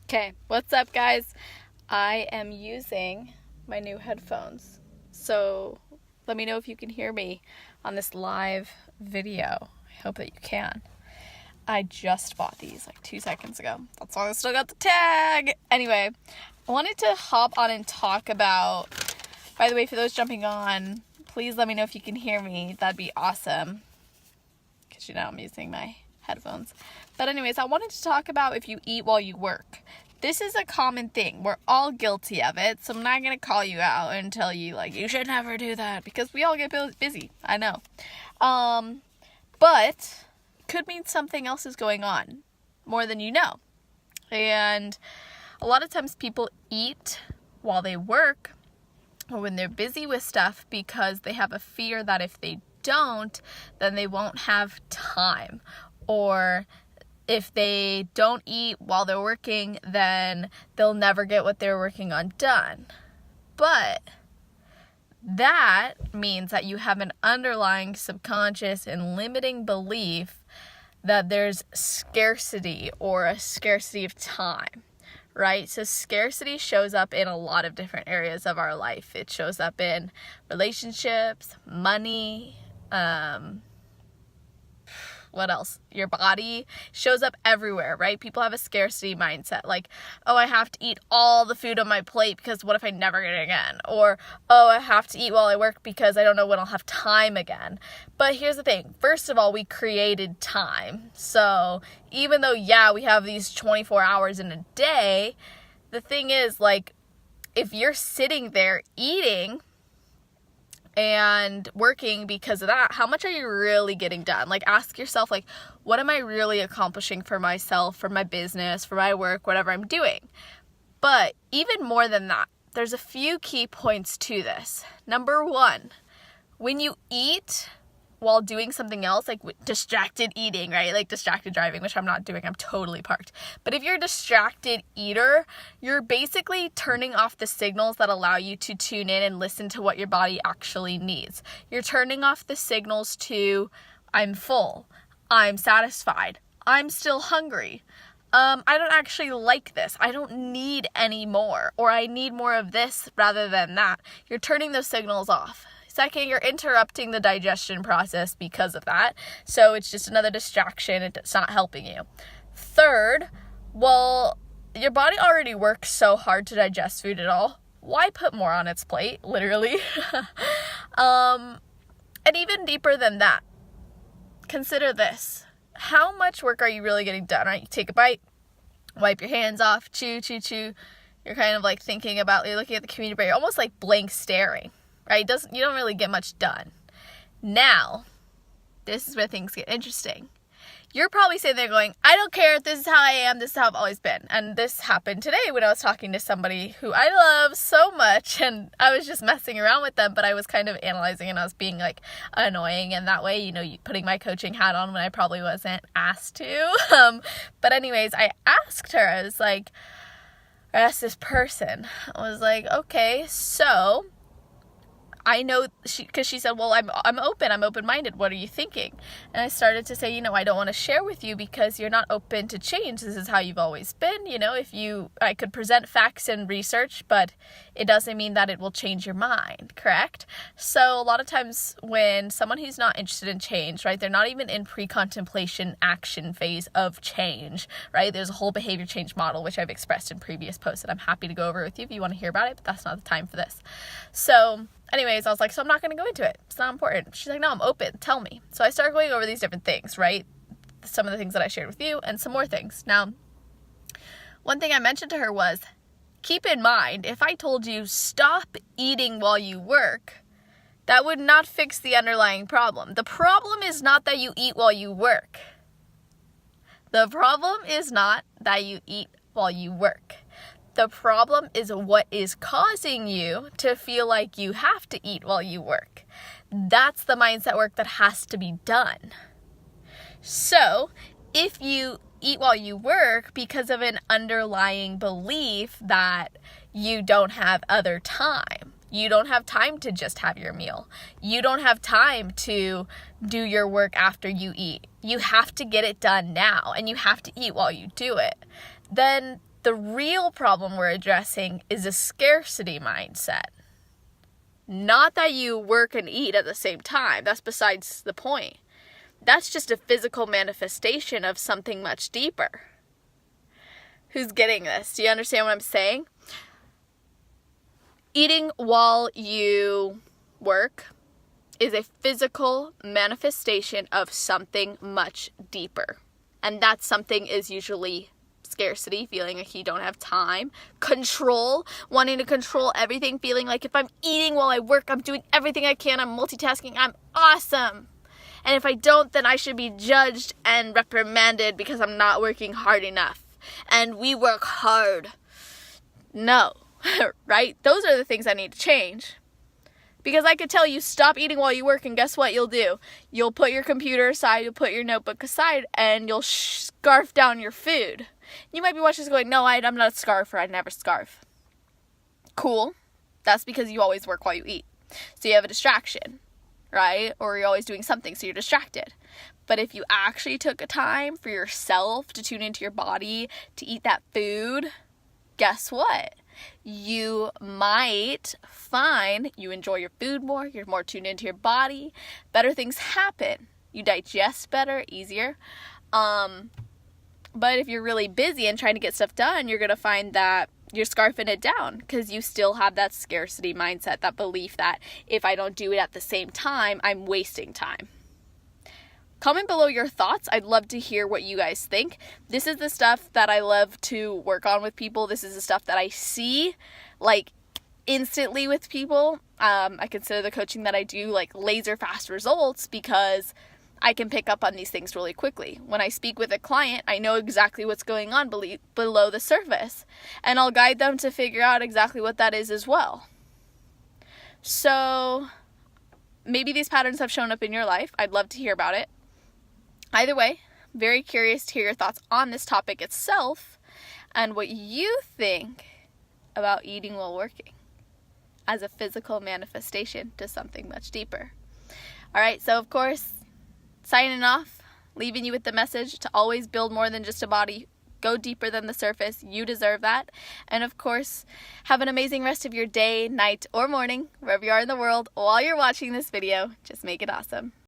Okay, what's up, guys? I am using my new headphones. So let me know if you can hear me on this live video. I hope that you can. I just bought these like 2 seconds ago. That's why I still got the tag. Anyway, I wanted to hop on and talk about, by the way, for those jumping on, please let me know if you can hear me. That'd be awesome. Because I'm using my headphones. But anyways, I wanted to talk about if you eat while you work. This is a common thing. We're all guilty of it. So I'm not going to call you out and tell you, you should never do that. Because we all get busy. I know. But could mean something else is going on more than you know. And a lot of times people eat while they work or when they're busy with stuff because they have a fear that if they don't, then they won't have time. Or if they don't eat while they're working, then they'll never get what they're working on done. But that means that you have an underlying subconscious and limiting belief that there's scarcity or a scarcity of time, right? So scarcity shows up in a lot of different areas of our life. It shows up in relationships, money, what else? Your body shows up everywhere, right? People have a scarcity mindset. Oh, I have to eat all the food on my plate because what if I never get it again? Or, oh, I have to eat while I work because I don't know when I'll have time again. But here's the thing. First of all, we created time. So even though, we have these 24 hours in a day, the thing is, if you're sitting there eating and working because of that, how much are you really getting done? Ask yourself, what am I really accomplishing for myself, for my business, for my work, whatever I'm doing? But even more than that, there's a few key points to this. Number one, when you eat while doing something else, distracted eating, right? Distracted driving, which I'm not doing. I'm totally parked. But if you're a distracted eater, you're basically turning off the signals that allow you to tune in and listen to what your body actually needs. You're turning off the signals to, I'm full, I'm satisfied, I'm still hungry. I don't actually like this. I don't need any more, or I need more of this rather than that. You're turning those signals off. Second, you're interrupting the digestion process because of that. So it's just another distraction. It's not helping you. Third, your body already works so hard to digest food at all. Why put more on its plate, literally? And even deeper than that, consider this. How much work are you really getting done, right? You take a bite, wipe your hands off, chew, chew, chew. You're kind of thinking about, you're looking at the community break, almost blank staring. Right? You don't really get much done. Now, this is where things get interesting. You're probably sitting there going, I don't care. This is how I am. This is how I've always been. And this happened today when I was talking to somebody who I love so much. And I was just messing around with them, but I was kind of analyzing and I was being annoying. And that way, putting my coaching hat on when I probably wasn't asked to. But anyways, I asked her, I asked this person, I was okay, so I know because she said, well, I'm open-minded. What are you thinking? And I started to say, I don't want to share with you because you're not open to change. This is how you've always been. I could present facts and research, but it doesn't mean that it will change your mind, correct? So a lot of times when someone who's not interested in change, right, they're not even in pre-contemplation action phase of change, right? There's a whole behavior change model, which I've expressed in previous posts that I'm happy to go over with you if you want to hear about it, but that's not the time for this. So anyways, I was so I'm not going to go into it. It's not important. She's no, I'm open. Tell me. So I started going over these different things, right? Some of the things that I shared with you and some more things. Now, one thing I mentioned to her was, keep in mind, if I told you stop eating while you work, that would not fix the underlying problem. The problem is not that you eat while you work. The problem is not that you eat while you work. The problem is what is causing you to feel like you have to eat while you work. That's the mindset work that has to be done. So, if you eat while you work because of an underlying belief that you don't have other time, You don't have time to just have your meal. You don't have time to do your work after you eat. You have to get it done now, and you have to eat while you do it. Then The real problem we're addressing is a scarcity mindset. Not that you work and eat at the same time. That's besides the point. That's just a physical manifestation of something much deeper. Who's getting this? Do you understand what I'm saying? Eating while you work is a physical manifestation of something much deeper. And that something is usually scarcity, feeling like you don't have time, control, wanting to control everything, feeling like if I'm eating while I work, I'm doing everything I can, I'm multitasking, I'm awesome. And if I don't, then I should be judged and reprimanded because I'm not working hard enough. And we work hard. No, right? Those are the things I need to change. Because I could tell you, stop eating while you work, and guess what you'll do? You'll put your computer aside, you'll put your notebook aside, and you'll scarf down your food. You might be watching this going, no, I'm not a scarfer, I never scarf. Cool. That's because you always work while you eat. So you have a distraction, right? Or you're always doing something, so you're distracted. But if you actually took a time for yourself to tune into your body, to eat that food, guess what? You might find you enjoy your food more, you're more tuned into your body, better things happen. You digest better, easier. But if you're really busy and trying to get stuff done, you're going to find that you're scarfing it down because you still have that scarcity mindset, that belief that if I don't do it at the same time, I'm wasting time. Comment below your thoughts. I'd love to hear what you guys think. This is the stuff that I love to work on with people. This is the stuff that I see like instantly with people. I consider the coaching that I do like laser fast results because I can pick up on these things really quickly. When I speak with a client, I know exactly what's going on below the surface, and I'll guide them to figure out exactly what that is as well. So maybe these patterns have shown up in your life. I'd love to hear about it. Either way, very curious to hear your thoughts on this topic itself and what you think about eating while working as a physical manifestation to something much deeper. All right, so of course, signing off, leaving you with the message to always build more than just a body. Go deeper than the surface. You deserve that. And of course, have an amazing rest of your day, night, or morning, wherever you are in the world while you're watching this video. Just make it awesome.